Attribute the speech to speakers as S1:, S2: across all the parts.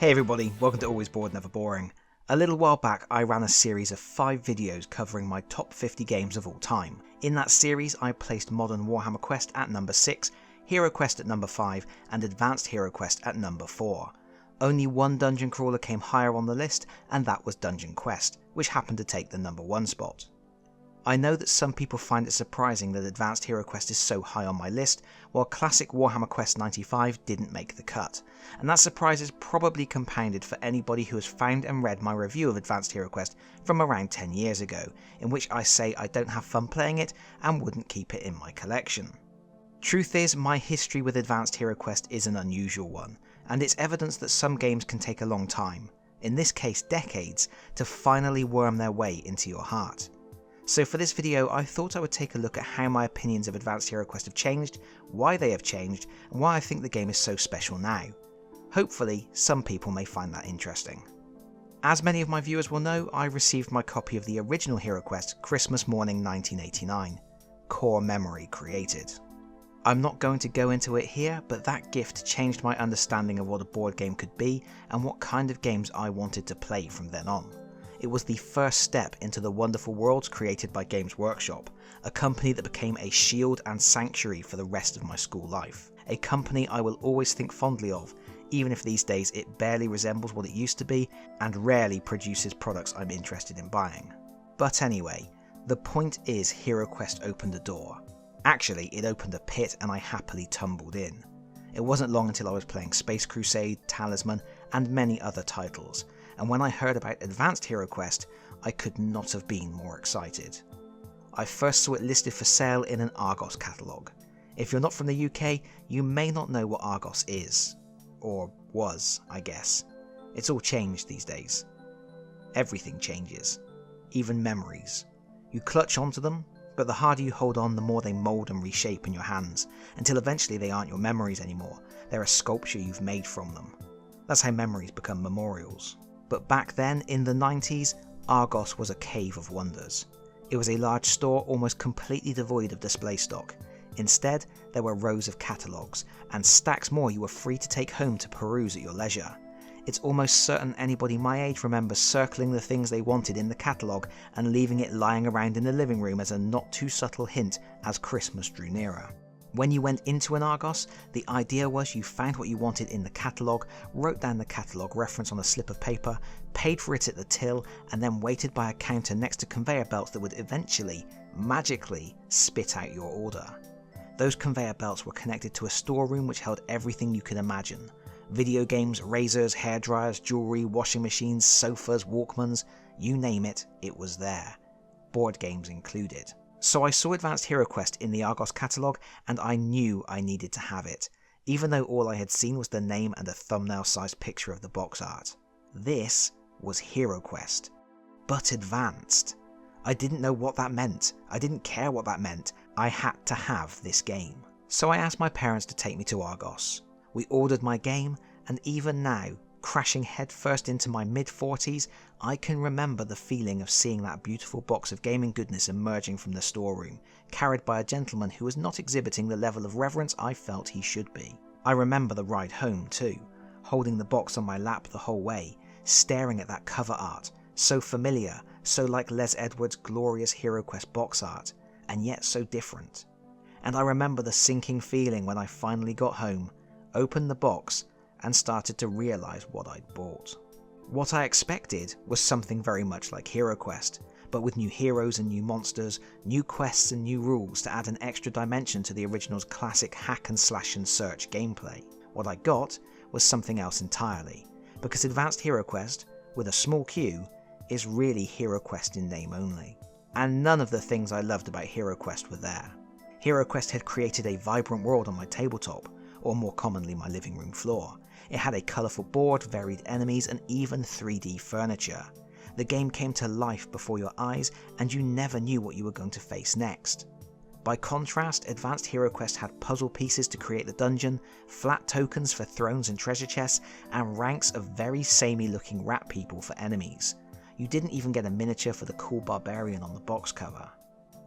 S1: Hey everybody, welcome to Always Bored Never Boring. A little while back I ran a series of 5 videos covering my top 50 games of all time. In that series I placed Modern Warhammer Quest at number 6, HeroQuest at number 5 and Advanced Heroquest at number 4. Only one dungeon crawler came higher on the list, and that was Dungeon Quest, which happened to take the number 1 spot. I know that some people find it surprising that Advanced HeroQuest is so high on my list, while classic Warhammer Quest 95 didn't make the cut, and that surprise is probably compounded for anybody who has found and read my review of Advanced HeroQuest from around 10 years ago, in which I say I don't have fun playing it and wouldn't keep it in my collection. Truth is, my history with Advanced HeroQuest is an unusual one, and it's evidence that some games can take a long time, in this case decades, to finally worm their way into your heart. So for this video I thought I would take a look at how my opinions of Advanced HeroQuest have changed, why they have changed, and why I think the game is so special now. Hopefully some people may find that interesting. As many of my viewers will know, I received my copy of the original HeroQuest Christmas morning 1989. Core memory created. I'm not going to go into it here, but that gift changed my understanding of what a board game could be and what kind of games I wanted to play from then on. It was the first step into the wonderful worlds created by Games Workshop, a company that became a shield and sanctuary for the rest of my school life. A company I will always think fondly of, even if these days it barely resembles what it used to be and rarely produces products I'm interested in buying. But anyway, the point is HeroQuest opened a door. Actually, it opened a pit and I happily tumbled in. It wasn't long until I was playing Space Crusade, Talisman and many other titles, and when I heard about Advanced HeroQuest, I could not have been more excited. I first saw it listed for sale in an Argos catalogue. If you're not from the UK, you may not know what Argos is. Or was, I guess. It's all changed these days. Everything changes. Even memories. You clutch onto them, but the harder you hold on, the more they mould and reshape in your hands, until eventually they aren't your memories anymore, they're a sculpture you've made from them. That's how memories become memorials. But back then, in the 90s, Argos was a cave of wonders. It was a large store almost completely devoid of display stock. Instead, there were rows of catalogues, and stacks more you were free to take home to peruse at your leisure. It's almost certain anybody my age remembers circling the things they wanted in the catalogue and leaving it lying around in the living room as a not too subtle hint as Christmas drew nearer. When you went into an Argos, the idea was you found what you wanted in the catalogue, wrote down the catalogue reference on a slip of paper, paid for it at the till, and then waited by a counter next to conveyor belts that would eventually, magically, spit out your order. Those conveyor belts were connected to a storeroom which held everything you could imagine. Video games, razors, hairdryers, jewellery, washing machines, sofas, Walkmans, you name it, it was there. Board games included. So I saw Advanced HeroQuest in the Argos catalogue and I knew I needed to have it, even though all I had seen was the name and a thumbnail-sized picture of the box art. This was HeroQuest, but advanced. I didn't know what that meant, I didn't care what that meant, I had to have this game. So I asked my parents to take me to Argos. We ordered my game, and even now, crashing headfirst into my mid-40s, I can remember the feeling of seeing that beautiful box of gaming goodness emerging from the storeroom, carried by a gentleman who was not exhibiting the level of reverence I felt he should be. I remember the ride home too, holding the box on my lap the whole way, staring at that cover art, so familiar, so like Les Edwards' glorious HeroQuest box art, and yet so different. And I remember the sinking feeling when I finally got home, opened the box, and started to realise what I'd bought. What I expected was something very much like HeroQuest, but with new heroes and new monsters, new quests and new rules to add an extra dimension to the original's classic hack and slash and search gameplay. What I got was something else entirely, because Advanced HeroQuest, with a small q, is really HeroQuest in name only. And none of the things I loved about HeroQuest were there. HeroQuest had created a vibrant world on my tabletop, or more commonly my living room floor. It had a colourful board, varied enemies, and even 3D furniture. The game came to life before your eyes, and you never knew what you were going to face next. By contrast, Advanced HeroQuest had puzzle pieces to create the dungeon, flat tokens for thrones and treasure chests, and ranks of very samey looking rat people for enemies. You didn't even get a miniature for the cool barbarian on the box cover.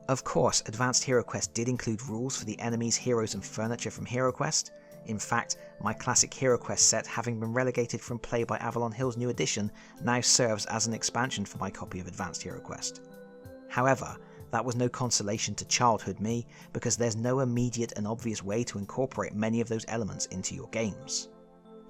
S1: Of course, Advanced HeroQuest did include rules for the enemies, heroes and furniture from HeroQuest. In fact, my classic HeroQuest set, having been relegated from play by Avalon Hill's new edition, now serves as an expansion for my copy of Advanced HeroQuest. However, that was no consolation to childhood me, because there's no immediate and obvious way to incorporate many of those elements into your games.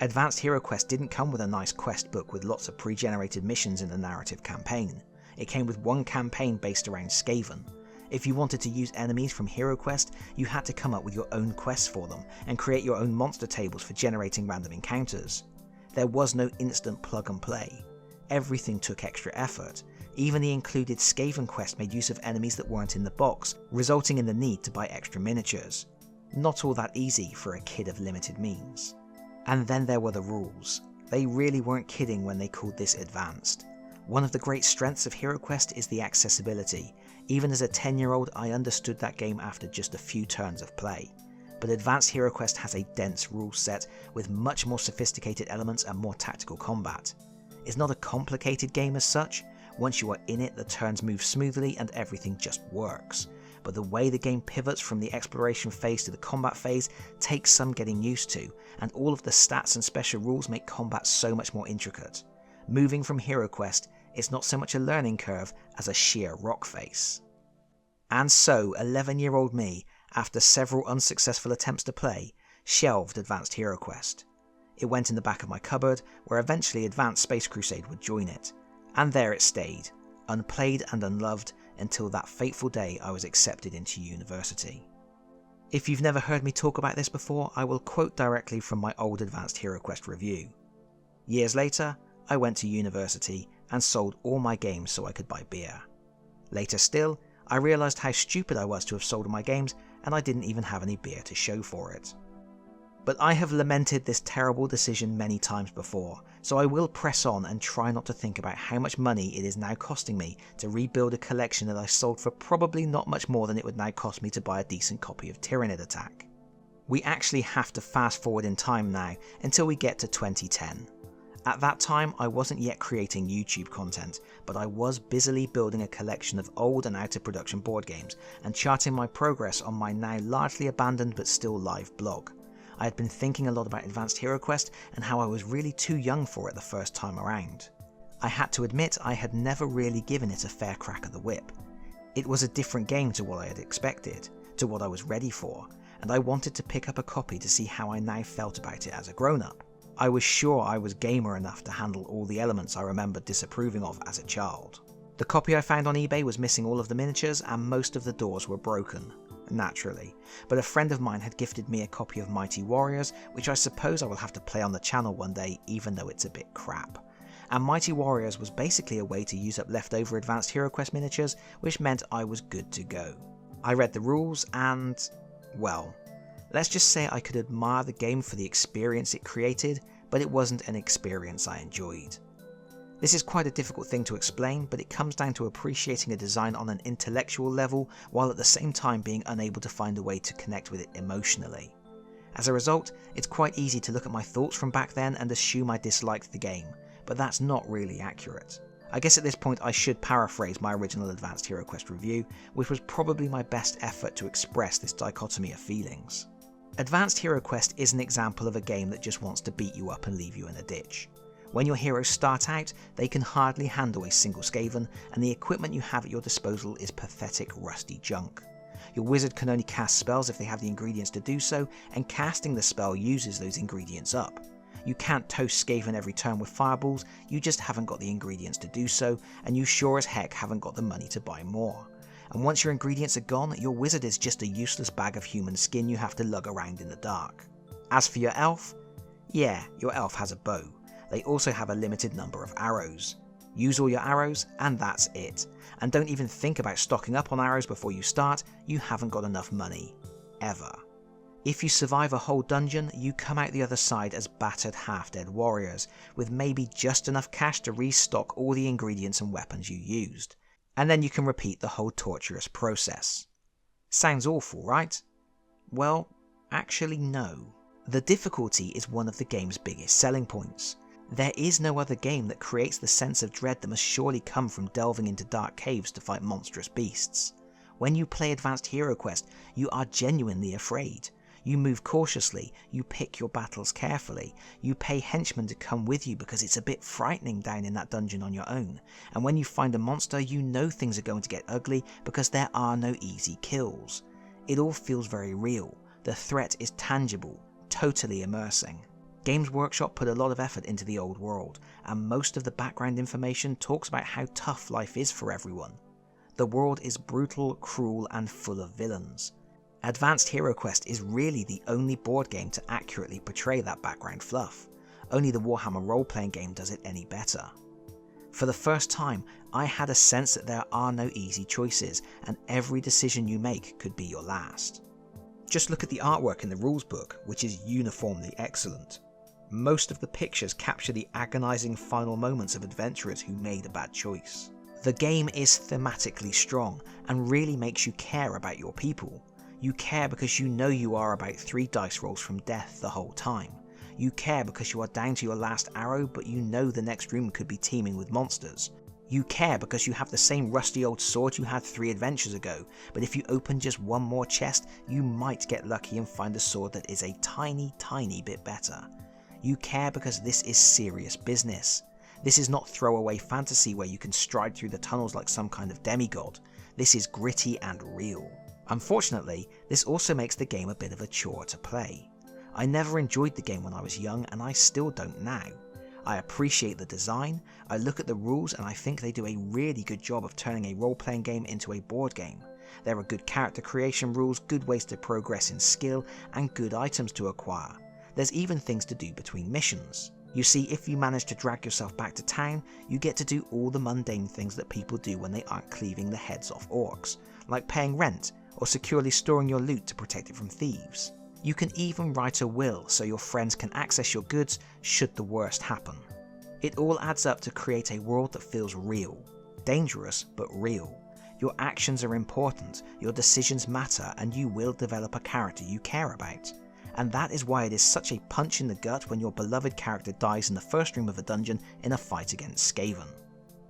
S1: Advanced HeroQuest didn't come with a nice quest book with lots of pre-generated missions in the narrative campaign. It came with one campaign based around Skaven. If you wanted to use enemies from HeroQuest, you had to come up with your own quests for them and create your own monster tables for generating random encounters. There was no instant plug and play. Everything took extra effort. Even the included Skaven quest made use of enemies that weren't in the box, resulting in the need to buy extra miniatures. Not all that easy for a kid of limited means. And then there were the rules. They really weren't kidding when they called this advanced. One of the great strengths of HeroQuest is the accessibility. Even as a 10-year-old, I understood that game after just a few turns of play. But Advanced HeroQuest has a dense rule set with much more sophisticated elements and more tactical combat. It's not a complicated game as such. Once you are in it, the turns move smoothly and everything just works. But the way the game pivots from the exploration phase to the combat phase takes some getting used to, and all of the stats and special rules make combat so much more intricate. Moving from HeroQuest, it's not so much a learning curve as a sheer rock face. And so, 11-year-old me, after several unsuccessful attempts to play, shelved Advanced HeroQuest. It went in the back of my cupboard, where eventually Advanced Space Crusade would join it. And there it stayed, unplayed and unloved, until that fateful day I was accepted into university. If you've never heard me talk about this before, I will quote directly from my old Advanced HeroQuest review. Years later, I went to university and sold all my games so I could buy beer. Later still, I realised how stupid I was to have sold all my games, and I didn't even have any beer to show for it. But I have lamented this terrible decision many times before, so I will press on and try not to think about how much money it is now costing me to rebuild a collection that I sold for probably not much more than it would now cost me to buy a decent copy of Tyranid Attack. We actually have to fast forward in time now until we get to 2010. At that time, I wasn't yet creating YouTube content, but I was busily building a collection of old and out of production board games and charting my progress on my now largely abandoned but still live blog. I had been thinking a lot about Advanced HeroQuest and how I was really too young for it the first time around. I had to admit I had never really given it a fair crack of the whip. It was a different game to what I had expected, to what I was ready for, and I wanted to pick up a copy to see how I now felt about it as a grown-up. I was sure I was gamer enough to handle all the elements I remembered disapproving of as a child. The copy I found on eBay was missing all of the miniatures and most of the doors were broken. Naturally, but a friend of mine had gifted me a copy of Mighty Warriors, which I suppose I will have to play on the channel one day, even though it's a bit crap. And Mighty Warriors was basically a way to use up leftover Advanced HeroQuest miniatures, which meant I was good to go. I read the rules and, well, let's just say I could admire the game for the experience it created, but it wasn't an experience I enjoyed. This is quite a difficult thing to explain, but it comes down to appreciating a design on an intellectual level, while at the same time being unable to find a way to connect with it emotionally. As a result, it's quite easy to look at my thoughts from back then and assume I disliked the game, but that's not really accurate. I guess at this point I should paraphrase my original Advanced HeroQuest review, which was probably my best effort to express this dichotomy of feelings. Advanced HeroQuest is an example of a game that just wants to beat you up and leave you in a ditch. When your heroes start out, they can hardly handle a single Skaven, and the equipment you have at your disposal is pathetic rusty junk. Your wizard can only cast spells if they have the ingredients to do so, and casting the spell uses those ingredients up. You can't toast Skaven every turn with fireballs, you just haven't got the ingredients to do so, and you sure as heck haven't got the money to buy more. And once your ingredients are gone, your wizard is just a useless bag of human skin you have to lug around in the dark. As for your elf, yeah, your elf has a bow. They also have a limited number of arrows. Use all your arrows and that's it. And don't even think about stocking up on arrows before you start, you haven't got enough money. Ever. If you survive a whole dungeon, you come out the other side as battered half-dead warriors, with maybe just enough cash to restock all the ingredients and weapons you used. And then you can repeat the whole torturous process. Sounds awful, right? Well, actually no. The difficulty is one of the game's biggest selling points. There is no other game that creates the sense of dread that must surely come from delving into dark caves to fight monstrous beasts. When you play Advanced HeroQuest, you are genuinely afraid. You move cautiously, you pick your battles carefully, you pay henchmen to come with you because it's a bit frightening down in that dungeon on your own, and when you find a monster you know things are going to get ugly because there are no easy kills. It all feels very real, the threat is tangible, totally immersing. Games Workshop put a lot of effort into the old world, and most of the background information talks about how tough life is for everyone. The world is brutal, cruel, and full of villains. Advanced Heroquest is really the only board game to accurately portray that background fluff. Only the Warhammer role-playing game does it any better. For the first time, I had a sense that there are no easy choices, and every decision you make could be your last. Just look at the artwork in the rules book, which is uniformly excellent. Most of the pictures capture the agonizing final moments of adventurers who made a bad choice. The game is thematically strong, and really makes you care about your people. You care because you know you are about 3 dice rolls from death the whole time. You care because you are down to your last arrow, but you know the next room could be teeming with monsters. You care because you have the same rusty old sword you had 3 adventures ago, but if you open just one more chest, you might get lucky and find a sword that is a tiny bit better. You care because this is serious business. This is not throwaway fantasy where you can stride through the tunnels like some kind of demigod. This is gritty and real. Unfortunately, this also makes the game a bit of a chore to play. I never enjoyed the game when I was young, and I still don't now. I appreciate the design, I look at the rules and I think they do a really good job of turning a role-playing game into a board game. There are good character creation rules, good ways to progress in skill, and good items to acquire. There's even things to do between missions. You see, if you manage to drag yourself back to town, you get to do all the mundane things that people do when they aren't cleaving the heads off orcs, like paying rent, or securely storing your loot to protect it from thieves. You can even write a will so your friends can access your goods should the worst happen. It all adds up to create a world that feels real. Dangerous, but real. Your actions are important, your decisions matter, and you will develop a character you care about. And that is why it is such a punch in the gut when your beloved character dies in the first room of a dungeon in a fight against Skaven.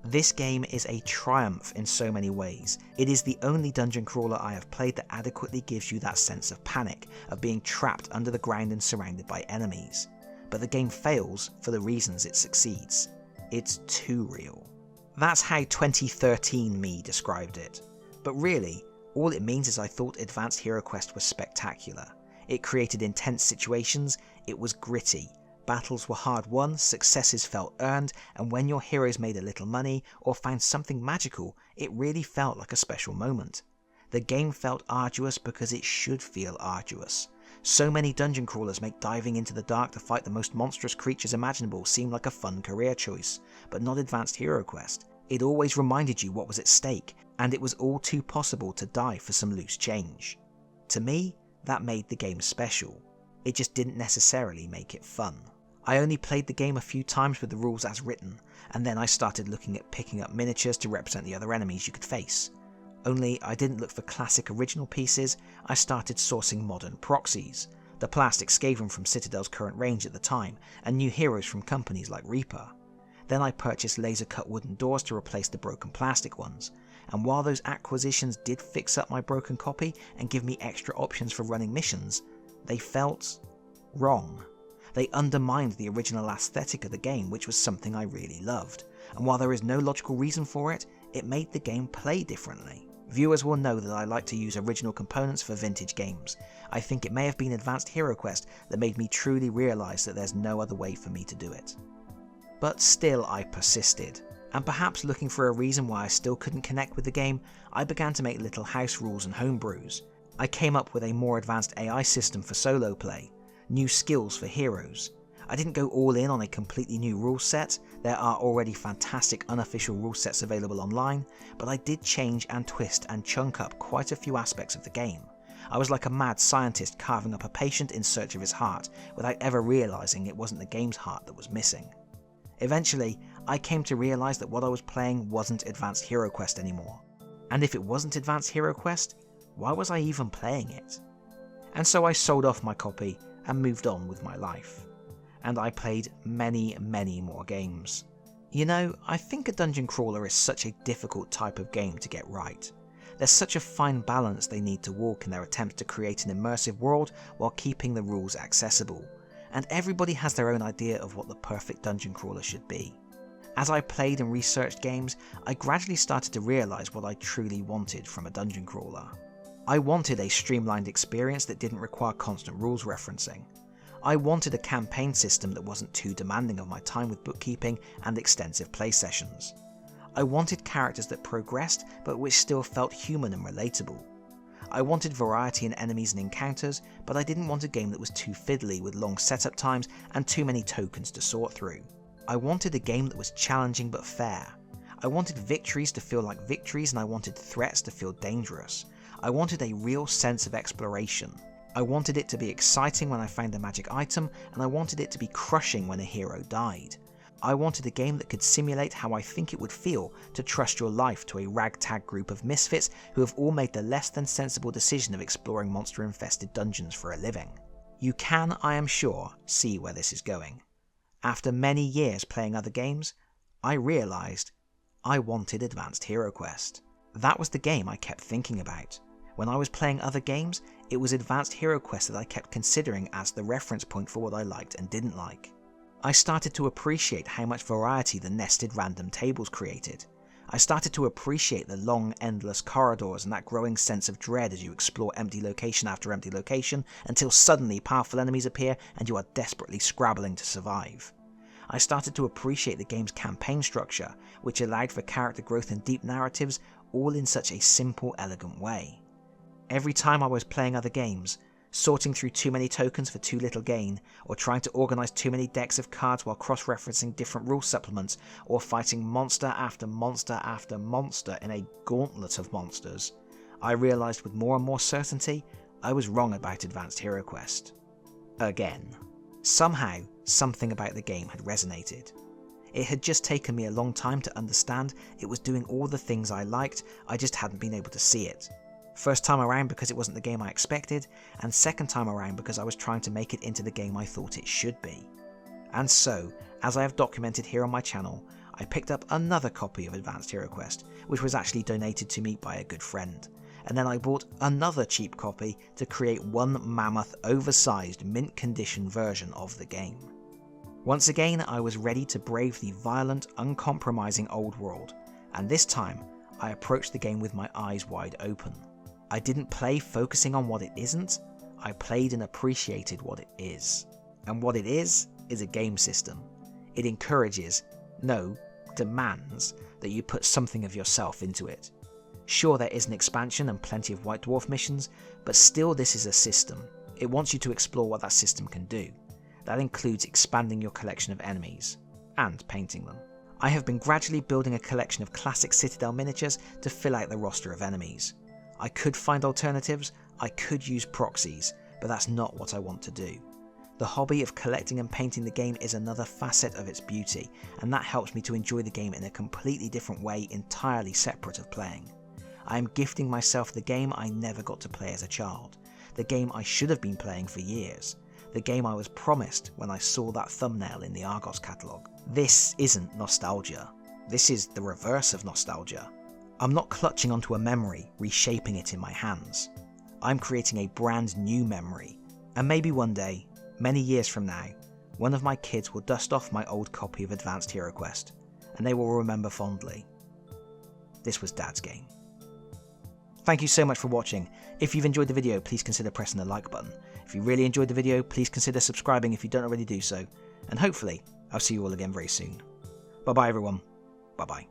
S1: This game is a triumph in so many ways. It is the only dungeon crawler I have played that adequately gives you that sense of panic, of being trapped under the ground and surrounded by enemies. But the game fails for the reasons it succeeds. It's too real. That's how 2013 me described it. But really, all it means is I thought Advanced Heroquest was spectacular. It created intense situations, it was gritty. Battles were hard won, successes felt earned, and when your heroes made a little money or found something magical, it really felt like a special moment. The game felt arduous because it should feel arduous. So many dungeon crawlers make diving into the dark to fight the most monstrous creatures imaginable seem like a fun career choice, but not Advanced Heroquest. It always reminded you what was at stake, and it was all too possible to die for some loose change. To me, that made the game special. It just didn't necessarily make it fun. I only played the game a few times with the rules as written, and then I started looking at picking up miniatures to represent the other enemies you could face. Only I didn't look for classic original pieces, I started sourcing modern proxies, the plastic Skaven from Citadel's current range at the time, and new heroes from companies like Reaper. Then I purchased laser-cut wooden doors to replace the broken plastic ones, and while those acquisitions did fix up my broken copy and give me extra options for running missions, they felt wrong. They undermined the original aesthetic of the game, which was something I really loved, and while there is no logical reason for it, it made the game play differently. Viewers will know that I like to use original components for vintage games. I think it may have been Advanced Heroquest that made me truly realise that there's no other way for me to do it. But still I persisted, and perhaps looking for a reason why I still couldn't connect with the game, I began to make little house rules and homebrews. I came up with a more advanced AI system for solo play, new skills for heroes. I didn't go all in on a completely new rule set, there are already fantastic unofficial rule sets available online, but I did change and twist and chunk up quite a few aspects of the game. I was like a mad scientist carving up a patient in search of his heart, without ever realising it wasn't the game's heart that was missing. Eventually, I came to realise that what I was playing wasn't Advanced Heroquest anymore. And if it wasn't Advanced Heroquest, why was I even playing it? And so I sold off my copy and moved on with my life. And I played many more games. You know, I think a dungeon crawler is such a difficult type of game to get right. There's such a fine balance they need to walk in their attempts to create an immersive world while keeping the rules accessible, and everybody has their own idea of what the perfect dungeon crawler should be. As I played and researched games, I gradually started to realise what I truly wanted from a dungeon crawler. I wanted a streamlined experience that didn't require constant rules referencing. I wanted a campaign system that wasn't too demanding of my time with bookkeeping and extensive play sessions. I wanted characters that progressed but which still felt human and relatable. I wanted variety in enemies and encounters, but I didn't want a game that was too fiddly with long setup times and too many tokens to sort through. I wanted a game that was challenging but fair. I wanted victories to feel like victories, and I wanted threats to feel dangerous. I wanted a real sense of exploration. I wanted it to be exciting when I found a magic item, and I wanted it to be crushing when a hero died. I wanted a game that could simulate how I think it would feel to trust your life to a ragtag group of misfits who have all made the less than sensible decision of exploring monster-infested dungeons for a living. You can, I am sure, see where this is going. After many years playing other games, I realised I wanted Advanced Heroquest. That was the game I kept thinking about. When I was playing other games, it was Advanced Heroquest that I kept considering as the reference point for what I liked and didn't like. I started to appreciate how much variety the nested random tables created. I started to appreciate the long, endless corridors and that growing sense of dread as you explore empty location after empty location until suddenly powerful enemies appear and you are desperately scrabbling to survive. I started to appreciate the game's campaign structure, which allowed for character growth and deep narratives, all in such a simple, elegant way. Every time I was playing other games, sorting through too many tokens for too little gain, or trying to organise too many decks of cards while cross-referencing different rule supplements, or fighting monster after monster after monster in a gauntlet of monsters, I realised with more and more certainty I was wrong about Advanced Heroquest. Again. Somehow, something about the game had resonated. It had just taken me a long time to understand it was doing all the things I liked, I just hadn't been able to see it. First time around because it wasn't the game I expected, and second time around because I was trying to make it into the game I thought it should be. And so, as I have documented here on my channel, I picked up another copy of Advanced Heroquest, which was actually donated to me by a good friend, and then I bought another cheap copy to create one mammoth, oversized, mint condition version of the game. Once again, I was ready to brave the violent, uncompromising old world, and this time I approached the game with my eyes wide open. I didn't play focusing on what it isn't, I played and appreciated what it is. And what it is a game system. It encourages, no, demands, that you put something of yourself into it. Sure, there is an expansion and plenty of White Dwarf missions, but still this is a system. It wants you to explore what that system can do. That includes expanding your collection of enemies, and painting them. I have been gradually building a collection of classic Citadel miniatures to fill out the roster of enemies. I could find alternatives, I could use proxies, but that's not what I want to do. The hobby of collecting and painting the game is another facet of its beauty, and that helps me to enjoy the game in a completely different way, entirely separate of playing. I am gifting myself the game I never got to play as a child, the game I should have been playing for years, the game I was promised when I saw that thumbnail in the Argos catalogue. This isn't nostalgia, this is the reverse of nostalgia. I'm not clutching onto a memory, reshaping it in my hands. I'm creating a brand new memory, and maybe one day, many years from now, one of my kids will dust off my old copy of Advanced Heroquest, and they will remember fondly. This was Dad's game. Thank you so much for watching. If you've enjoyed the video, please consider pressing the like button. If you really enjoyed the video, please consider subscribing if you don't already do so. And hopefully, I'll see you all again very soon. Bye bye everyone. Bye bye.